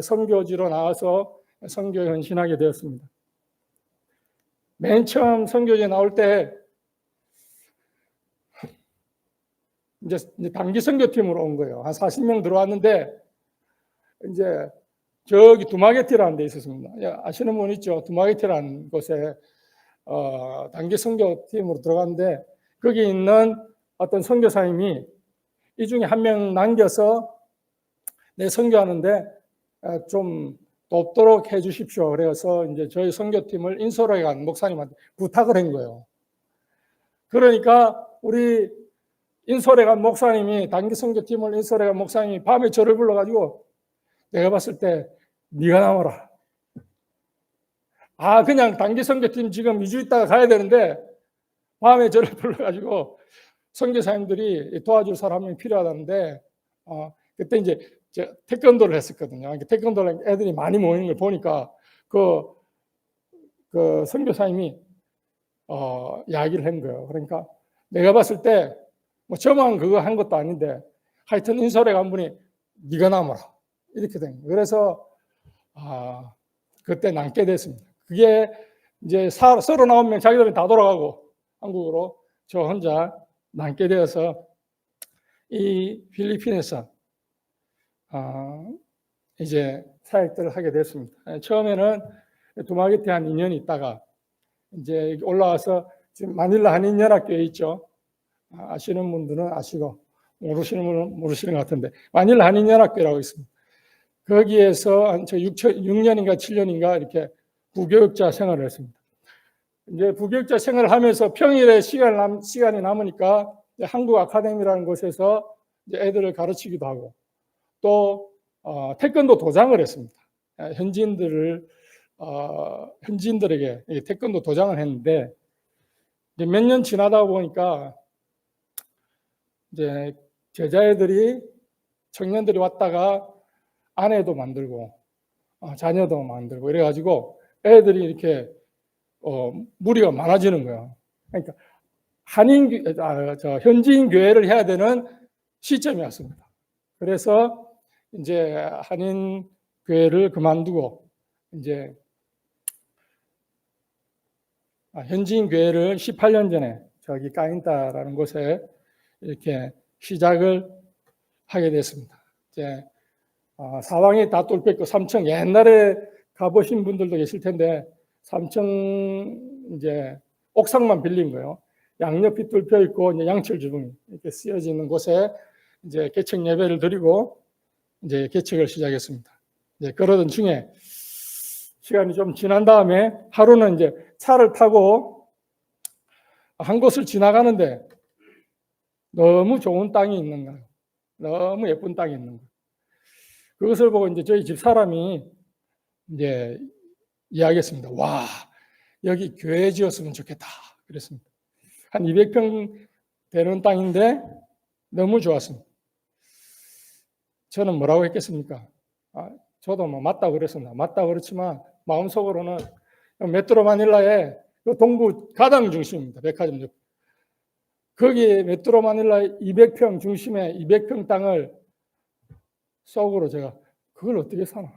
선교지로 나와서 선교에 헌신하게 되었습니다. 맨 처음 선교지에 나올 때 이제 단기 선교팀으로 온 거예요. 한 40명 들어왔는데 이제 저기 두마게티라는 데 있었습니다. 아시는 분 있죠? 두마게티라는 곳에 단기 선교팀으로 들어갔는데 거기 있는 어떤 선교사님이 이 중에 한 명 남겨서 내 선교하는데 좀 돕도록 해 주십시오. 그래서 이제 저희 선교팀을 인솔에 간 목사님한테 부탁을 한 거예요. 그러니까 우리 인솔에 간 목사님이 단기 선교팀을 인솔에 간 목사님이 밤에 저를 불러가지고 내가 봤을 때 네가 나와라. 그냥 단기 선교팀 지금 2주 있다가 가야 되는데 밤에 저를 불러가지고 선교사님들이 도와줄 사람이 필요하다는데 그때 이제 태권도를 했었거든요. 태권도를 애들이 많이 모이는 걸 보니까 그 선교사님이 이야기를 한 거예요. 그러니까 내가 봤을 때 뭐 저만 그거 한 것도 아닌데 하여튼 인솔에 간 분이 네가 남아라 이렇게 된 거예요. 그래서 그때 남게 됐습니다. 그게 이제 39명 자기들은 다 돌아가고 한국으로 저 혼자 남게 되어서 이 필리핀에서 이제 사역들을 하게 됐습니다. 처음에는 두마게티 한 2년 있다가 이제 올라와서 지금 마닐라 한인연합교회 있죠. 아시는 분들은 아시고 모르시는 분은 모르시는 것 같은데 마닐라 한인연합교회라고 있습니다. 거기에서 한 6년인가 7년인가 이렇게 부교육자 생활을 했습니다. 이제 부교육자 생활을 하면서 평일에 시간이 남으니까 한국 아카데미라는 곳에서 이제 애들을 가르치기도 하고 또 태권도 도장을 했습니다. 현지인들에게 태권도 도장을 했는데 몇 년 지나다 보니까 이제 제자애들이 청년들이 왔다가 아내도 만들고 자녀도 만들고 이래가지고 애들이 이렇게 무리가 많아지는 거예요. 그러니까 현지인 교회를 해야 되는 시점이었습니다. 그래서 이제 한인 교회를 그만두고 이제 현지인 교회를 18년 전에 저기 까인타라는 곳에 이렇게 시작을 하게 됐습니다. 이제 사방이 다 뚫렸고 3층 옛날에 가보신 분들도 계실 텐데 3층 이제 옥상만 빌린 거예요. 양옆이 뚫려 있고 이제 양철 주둥이 이렇게 쓰여져 있는 곳에 이제 개척 예배를 드리고 이제 개척을 시작했습니다. 이제 그러던 중에 시간이 좀 지난 다음에 하루는 이제 차를 타고 한 곳을 지나가는데 너무 좋은 땅이 있는 거예요. 너무 예쁜 땅이 있는 거예요. 그것을 보고 이제 저희 집 사람이 이제 이야기했습니다. 와, 여기 교회 지었으면 좋겠다. 그랬습니다. 한 200평 되는 땅인데 너무 좋았습니다. 저는 뭐라고 했겠습니까? 저도 뭐 맞다고 그랬습니다. 맞다고 그렇지만 마음속으로는 메트로 마닐라의 동부 가장 중심입니다. 백화점 옆. 거기 메트로 마닐라의 200평 중심에 200평 땅을 속으로 제가 그걸 어떻게 사나?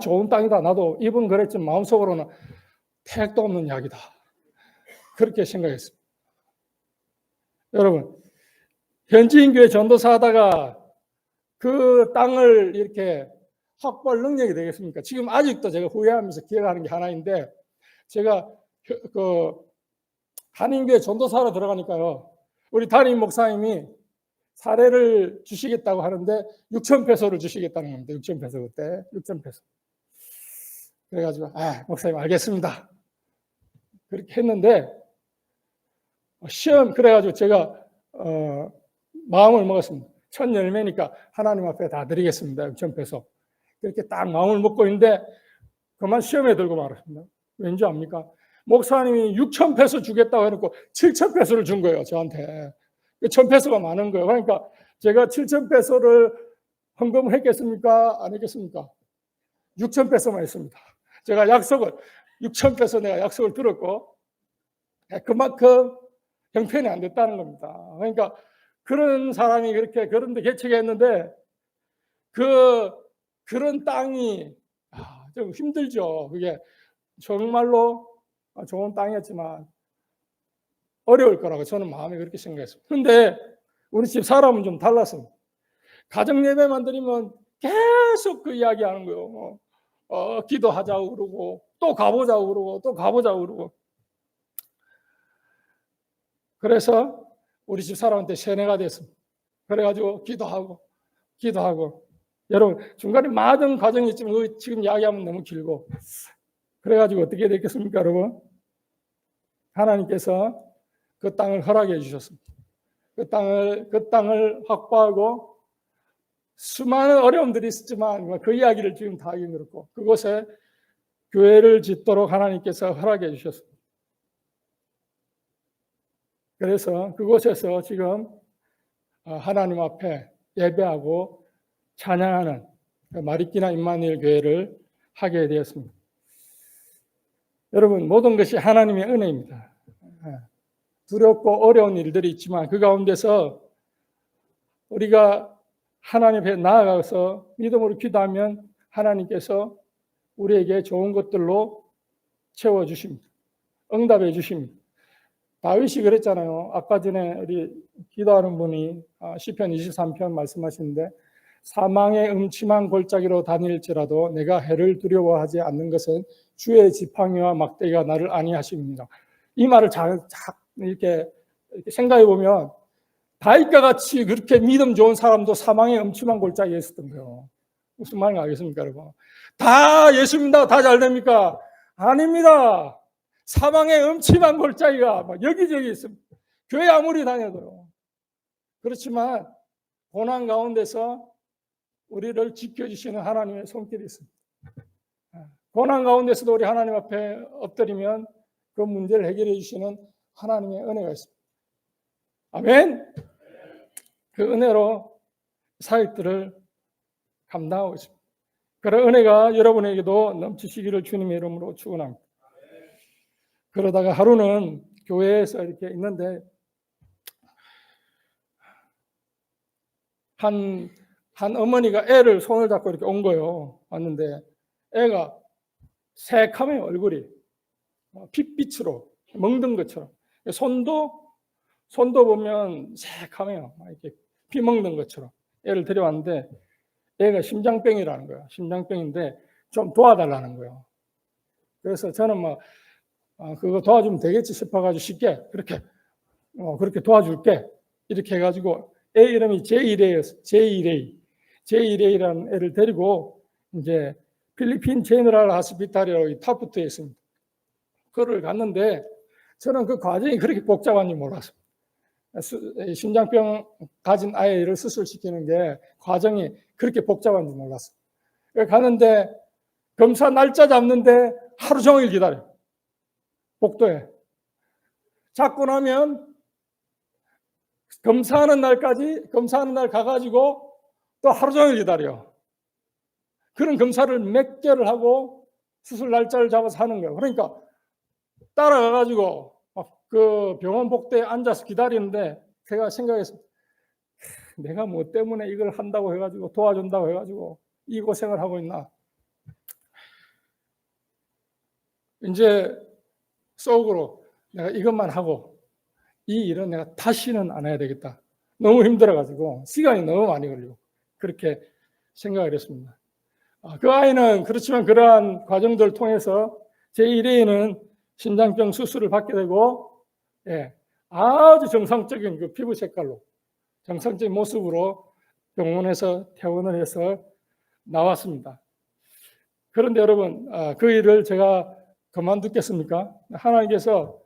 좋은 땅이다. 나도 입은 그랬지만 마음속으로는 택도 없는 약이다. 그렇게 생각했습니다. 여러분, 현지인 교회 전도사 하다가 그 땅을 이렇게 확보할 능력이 되겠습니까? 지금 아직도 제가 후회하면서 기억하는 게 하나인데 제가 그 한인교회 전도사로 들어가니까요. 우리 담임 목사님이 사례를 주시겠다고 하는데 6,000페소를 주시겠다는 겁니다. 6,000페소 그때 6,000페소. 그래가지고 목사님 알겠습니다. 그렇게 했는데 그래가지고 제가 마음을 먹었습니다. 첫 열매니까 하나님 앞에 다 드리겠습니다. 6,000페소. 그렇게 딱 마음을 먹고 있는데 그만 시험에 들고 말았습니다. 왠지 압니까? 목사님이 6,000페소 주겠다고 해놓고 7,000페소를 준 거예요. 저한테. 1,000페소가 많은 거예요. 그러니까 제가 7,000페소를 헌금을 했겠습니까? 안 했겠습니까? 6,000페소만 했습니다. 제가 6,000페소 내가 약속을 들었고 그만큼 형편이 안 됐다는 겁니다. 그러니까 그런 사람이 그런데 개척했는데 그런 땅이 좀 힘들죠. 그게 정말로 좋은 땅이었지만 어려울 거라고 저는 마음에 그렇게 생각했습니다. 그런데 우리 집 사람은 좀 달랐습니다. 가정 예배만 드리면 계속 그 이야기 하는 거예요. 기도하자고 그러고 또 가보자고 그러고 또 가보자고 그러고. 그래서 우리 집 사람한테 세뇌가 됐습니다. 그래가지고 기도하고 여러분 중간에 많은 과정이 있지만 지금 이야기하면 너무 길고 그래가지고 어떻게 됐겠습니까 여러분? 하나님께서 그 땅을 허락해 주셨습니다. 그 땅을 확보하고 수많은 어려움들이 있었지만 그 이야기를 지금 다 하긴 그렇고 그곳에 교회를 짓도록 하나님께서 허락해 주셨습니다. 그래서 그곳에서 지금 하나님 앞에 예배하고 찬양하는 마리끼나 임마누엘 교회를 하게 되었습니다. 여러분 모든 것이 하나님의 은혜입니다. 두렵고 어려운 일들이 있지만 그 가운데서 우리가 하나님 앞에 나아가서 믿음으로 기도하면 하나님께서 우리에게 좋은 것들로 채워주십니다. 응답해 주십니다. 다윗이 그랬잖아요. 아까 전에 우리 기도하는 분이 시편 23편 말씀하시는데 사망의 음침한 골짜기로 다닐지라도 내가 해를 두려워하지 않는 것은 주의 지팡이와 막대기가 나를 안위하십니다. 이 말을 이렇게 생각해 보면 다윗과 같이 그렇게 믿음 좋은 사람도 사망의 음침한 골짜기에 있었던 거예요. 무슨 말인지 알겠습니까, 여러분? 다 예수 믿는다고 다 잘 됩니까? 아닙니다. 사망의 음침한 골짜기가 막 여기저기 있습니다. 교회 아무리 다녀도요. 그렇지만 고난 가운데서 우리를 지켜주시는 하나님의 손길이 있습니다. 고난 가운데서도 우리 하나님 앞에 엎드리면 그 문제를 해결해 주시는 하나님의 은혜가 있습니다. 아멘. 그 은혜로 사역들을 감당하고 있습니다. 그런 은혜가 여러분에게도 넘치시기를 주님의 이름으로 축원합니다. 그러다가 하루는 교회에서 이렇게 있는데 한 어머니가 애를 손을 잡고 이렇게 온 거예요. 왔는데 애가 새카매요, 얼굴이. 핏빛으로 먹는 것처럼. 손도 보면 새카매요. 이렇게 피 먹는 것처럼. 애를 데려왔는데 애가 심장병이라는 거예요. 심장병인데 좀 도와달라는 거예요. 그래서 저는 그거 도와주면 되겠지 싶어가지고 쉽게 그렇게 도와줄게. 이렇게 해가지고 애 이름이 제이레이였어요. 제이레이라는 애를 데리고 이제 필리핀 제너럴 하스피탈이라고 타프트에 있습니다. 그걸 갔는데 저는 그 과정이 그렇게 복잡한지 몰랐어요. 심장병 가진 아이를 수술시키는 게 과정이 그렇게 복잡한지 몰랐어요. 가는데 검사 날짜 잡는데 하루 종일 기다려요. 복도에. 잡고 나면 검사하는 날 가가지고 또 하루 종일 기다려. 그런 검사를 몇 개를 하고 수술 날짜를 잡아서 하는 거예요. 그러니까 따라가가지고 그 병원 복도에 앉아서 기다리는데 제가 생각했어요. 내가 뭐 때문에 이걸 한다고 해가지고 도와준다고 해가지고 이 고생을 하고 있나. 이제 속으로 내가 이것만 하고 이 일은 내가 다시는 안 해야 되겠다. 너무 힘들어가지고 시간이 너무 많이 걸리고 그렇게 생각을 했습니다. 그 아이는 그렇지만 그러한 과정들을 통해서 제1회에는 심장병 수술을 받게 되고 아주 정상적인 그 피부 색깔로 정상적인 모습으로 병원에서 퇴원을 해서 나왔습니다. 그런데 여러분 그 일을 제가 그만두겠습니까? 하나님께서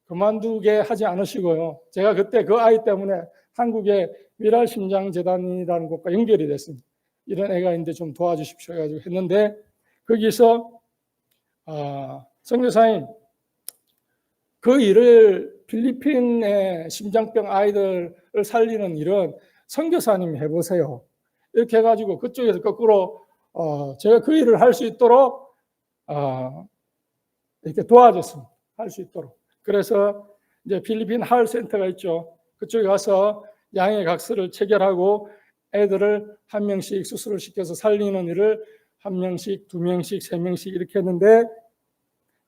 그만두게 하지 않으시고요. 제가 그때 그 아이 때문에 한국의 미랄심장재단이라는 곳과 연결이 됐습니다. 이런 애가 있는데 좀 도와주십시오 해가지고 했는데 거기서 선교사님 그 일을 필리핀의 심장병 아이들을 살리는 일은 선교사님이 해보세요. 이렇게 해가지고 그쪽에서 거꾸로 제가 그 일을 할 수 있도록 이렇게 도와줬습니다. 할 수 있도록. 그래서 이제 필리핀 하얼센터가 있죠. 그쪽에 가서 양의 각서를 체결하고 애들을 한 명씩 수술을 시켜서 살리는 일을 한 명씩, 두 명씩, 세 명씩 이렇게 했는데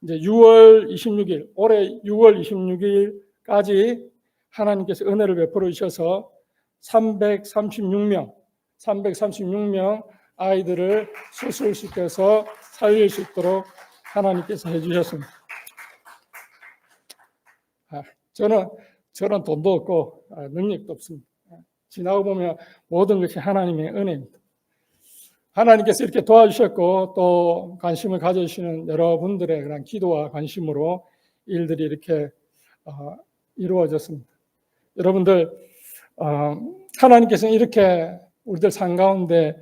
이제 6월 26일, 올해 6월 26일까지 하나님께서 은혜를 베풀어 주셔서 336명 아이들을 수술시켜서 살릴 수 있도록 하나님께서 해주셨습니다. 저는 돈도 없고 능력도 없습니다. 지나고 보면 모든 것이 하나님의 은혜입니다. 하나님께서 이렇게 도와주셨고 또 관심을 가져주시는 여러분들의 그런 기도와 관심으로 일들이 이렇게 이루어졌습니다. 여러분들 하나님께서는 이렇게 우리들 삶 가운데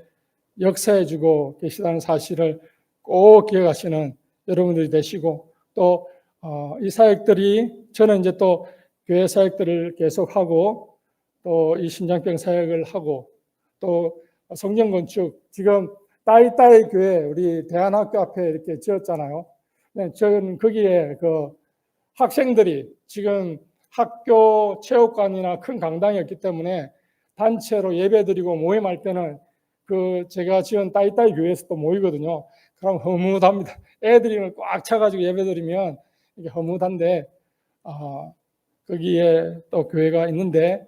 역사해주고 계시다는 사실을 꼭 기억하시는 여러분들이 되시고 또 이 사역들이 저는 이제 또 교회 사역들을 계속하고 또 이 심장병 사역을 하고 또 성전 건축 지금 따이따이 교회 우리 대안학교 앞에 이렇게 지었잖아요. 네, 저는 거기에 그 학생들이 지금 학교 체육관이나 큰 강당이 없기 때문에 단체로 예배드리고 모임할 때는 그 제가 지은 따이따이 교회에서 또 모이거든요. 그럼 허무합니다. 애들이 꽉 차가지고 예배드리면 이게 허무한데 거기에 또 교회가 있는데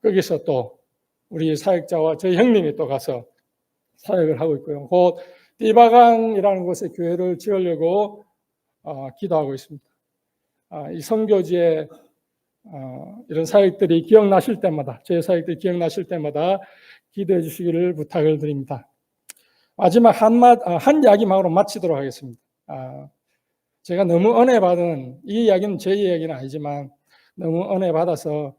거기서 또 우리 사역자와 저희 형님이 또 가서 사역을 하고 있고요. 곧 띠바강이라는 곳에 교회를 지으려고 기도하고 있습니다. 이 선교지에 이런 사역들이 기억나실 때마다, 제 사역들이 기억나실 때마다 기도해 주시기를 부탁을 드립니다. 마지막 한 이야기만으로 마치도록 하겠습니다. 제가 너무 은혜 받은, 이 이야기는 제 이야기는 아니지만 너무 은혜 받아서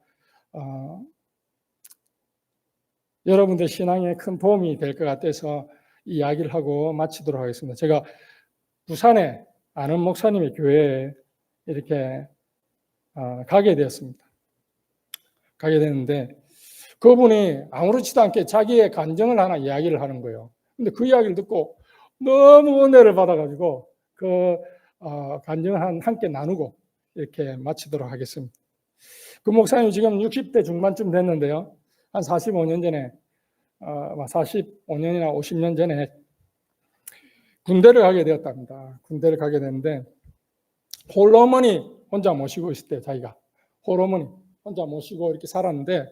여러분들 신앙에 큰 도움이 될 것 같아서 이 이야기를 하고 마치도록 하겠습니다. 제가 부산에 아는 목사님의 교회에 이렇게 가게 되었습니다. 가게 됐는데 그분이 아무렇지도 않게 자기의 간증을 하나 이야기를 하는 거예요. 근데 그 이야기를 듣고 너무 은혜를 받아가지고 그 간증을 함께 나누고 이렇게 마치도록 하겠습니다. 그 목사님 지금 60대 중반쯤 됐는데요. 한 45년 전에 45년이나 50년 전에 군대를 가게 되었답니다. 군대를 가게 됐는데 홀어머니 혼자 모시고 있을 때 자기가 홀어머니 혼자 모시고 이렇게 살았는데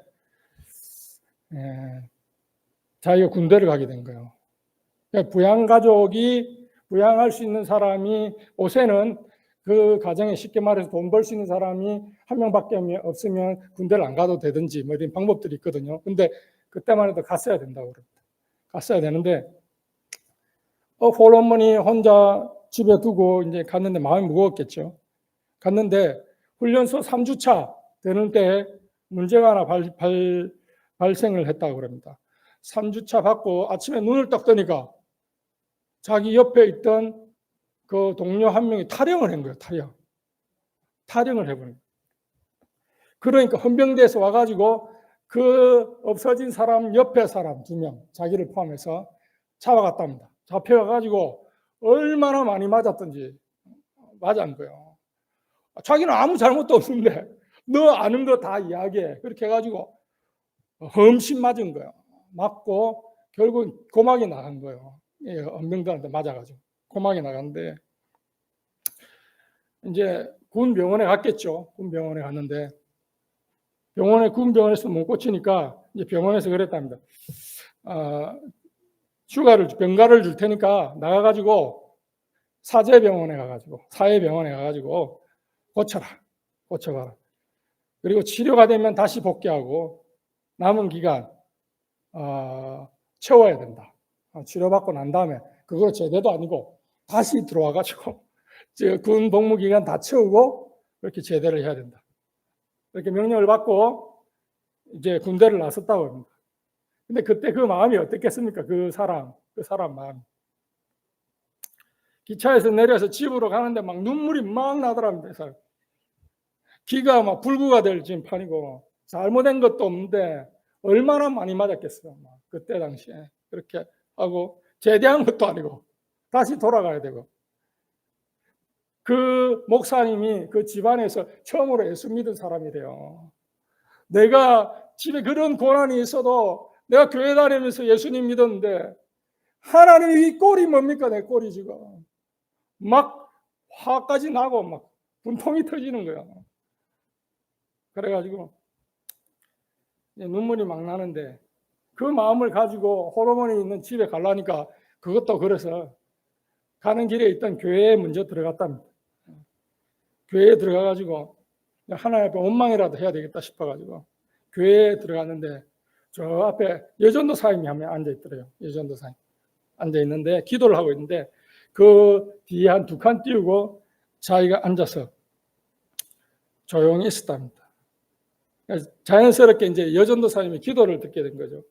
자기가 군대를 가게 된 거예요. 부양가족이 부양할 수 있는 사람이 요새는 그 가정에 쉽게 말해서 돈 벌 수 있는 사람이 한 명밖에 없으면 군대를 안 가도 되든지 뭐 이런 방법들이 있거든요. 근데 그때만 해도 갔어야 된다고 그럽니다. 갔어야 되는데 홀어머니 혼자 집에 두고 이제 갔는데 마음이 무거웠겠죠. 갔는데 훈련소 3주차 되는 때 문제가 하나 발생을 했다고 그럽니다. 3주차 받고 아침에 눈을 딱 뜨니까 자기 옆에 있던 그 동료 한 명이 탈영을 한 거예요. 탈영을 해버린 거예요. 그러니까 헌병대에서 와가지고 그 없어진 사람 옆에 사람 2명, 자기를 포함해서 잡아갔답니다. 잡혀가지고 얼마나 많이 맞았던지 맞은 거예요. 자기는 아무 잘못도 없는데 너 아는 거 다 이야기해. 그렇게 해가지고 험심 맞은 거예요. 맞고 결국 고막이 나간 거예요. 헌병대한테 맞아가지고 고막이 나갔는데 이제 군 병원에 갔겠죠. 군 병원에 갔는데 군 병원에서 못 고치니까 이제 병원에서 그랬답니다. 병가를 줄 테니까 나가가지고 사제병원에 가가지고 사회병원에 가가지고 고쳐봐라. 그리고 치료가 되면 다시 복귀하고 남은 기간 채워야 된다. 치료받고 난 다음에 그거 제대도 아니고 다시 들어와가지고 군 복무 기간 다 채우고 이렇게 제대를 해야 된다. 이렇게 명령을 받고 이제 군대를 나섰다고 합니다. 근데 그때 그 마음이 어땠겠습니까? 그 사람 마음. 기차에서 내려서 집으로 가는데 막 눈물이 막 나더랍니다. 기가 막 불구가 될 지금 판이고 잘못된 것도 없는데 얼마나 많이 맞았겠어요. 그때 당시에 그렇게 하고 제대한 것도 아니고 다시 돌아가야 되고 그 목사님이 그 집안에서 처음으로 예수 믿은 사람이래요. 내가 집에 그런 고난이 있어도 내가 교회 다니면서 예수님 믿었는데 하나님이 이 꼴이 뭡니까? 내 꼴이 지금 막 화까지 나고 막 분통이 터지는 거야. 그래가지고 눈물이 막 나는데 그 마음을 가지고 호르몬이 있는 집에 가려니까 그것도 그래서 가는 길에 있던 교회에 먼저 들어갔답니다. 교회에 들어가가지고 하나님 앞에 원망이라도 해야 되겠다 싶어가지고 교회에 들어갔는데 저 앞에 여전도사님이 한 명 앉아있더래요. 여전도사님 앉아있는데 기도를 하고 있는데 그 뒤에 한 2칸 띄우고 자기가 앉아서 조용히 있었답니다. 자연스럽게 이제 여전도사님의 기도를 듣게 된 거죠.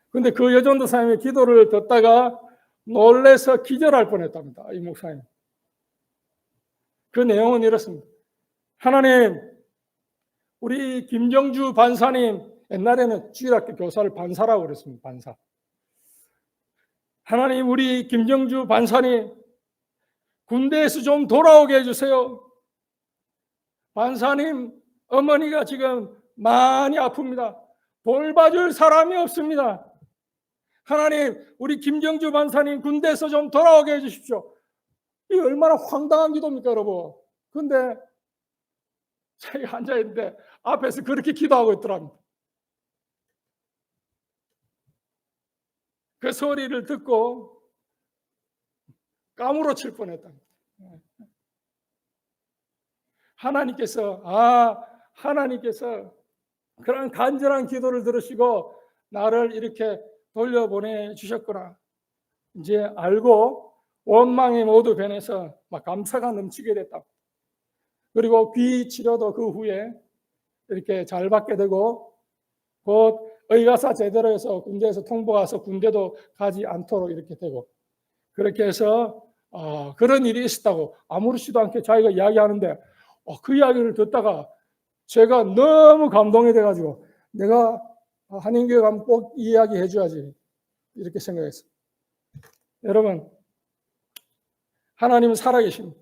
근데 그 여전도사님의 기도를 듣다가 놀래서 기절할 뻔했답니다. 이 목사님. 그 내용은 이렇습니다. 하나님, 우리 김정주 반사님, 옛날에는 주일학교 교사를 반사라고 그랬습니다. 반사. 하나님, 우리 김정주 반사님, 군대에서 좀 돌아오게 해주세요. 반사님, 어머니가 지금 많이 아픕니다. 돌봐줄 사람이 없습니다. 하나님, 우리 김정주 반사님 군대에서 좀 돌아오게 해주십시오. 이 얼마나 황당한 기도입니까, 여러분? 근데 자기가 앉아있는데 앞에서 그렇게 기도하고 있더랍니다. 그 소리를 듣고 까무러칠 뻔했답니다. 하나님께서 그런 간절한 기도를 들으시고 나를 이렇게 돌려보내 주셨구나 이제 알고 원망이 모두 변해서 막 감사가 넘치게 됐다. 그리고 귀 치료도 그 후에 이렇게 잘 받게 되고 곧 의가사 제대로 해서 군대에서 통보가 와서 군대도 가지 않도록 이렇게 되고 그렇게 해서 그런 일이 있었다고 아무렇지도 않게 자기가 이야기하는데 그 이야기를 듣다가 제가 너무 감동이 돼가지고 내가 한인교회 가면 꼭 이야기 해줘야지 이렇게 생각했어요. 여러분 하나님은 살아계십니다.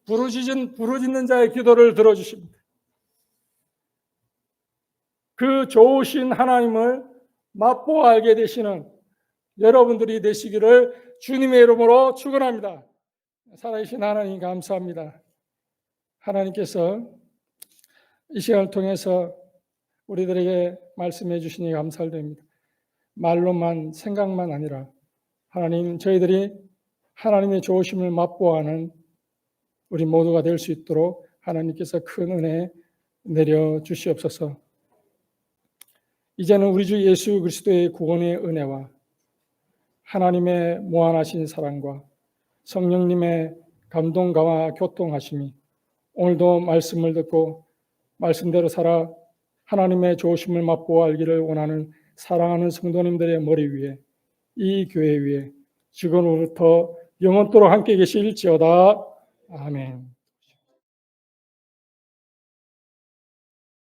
부르짖는 자의 기도를 들어주십니다. 그 좋으신 하나님을 맛보아 알게 되시는 여러분들이 되시기를 주님의 이름으로 축원합니다. 살아계신 하나님 감사합니다. 하나님께서 이 시간을 통해서 우리들에게 말씀해 주시니 감사드립니다. 말로만 생각만 아니라 하나님 저희들이 하나님의 좋으심을 맛보아하는 우리 모두가 될 수 있도록 하나님께서 큰 은혜 내려 주시옵소서. 이제는 우리 주 예수 그리스도의 구원의 은혜와 하나님의 무한하신 사랑과 성령님의 감동과 교통하심이 오늘도 말씀을 듣고 말씀대로 살아 하나님의 좋으심을 맛보아 알기를 원하는 사랑하는 성도님들의 머리 위에 이 교회 위에 지금부터 영원토록 함께 계실지어다. 아멘.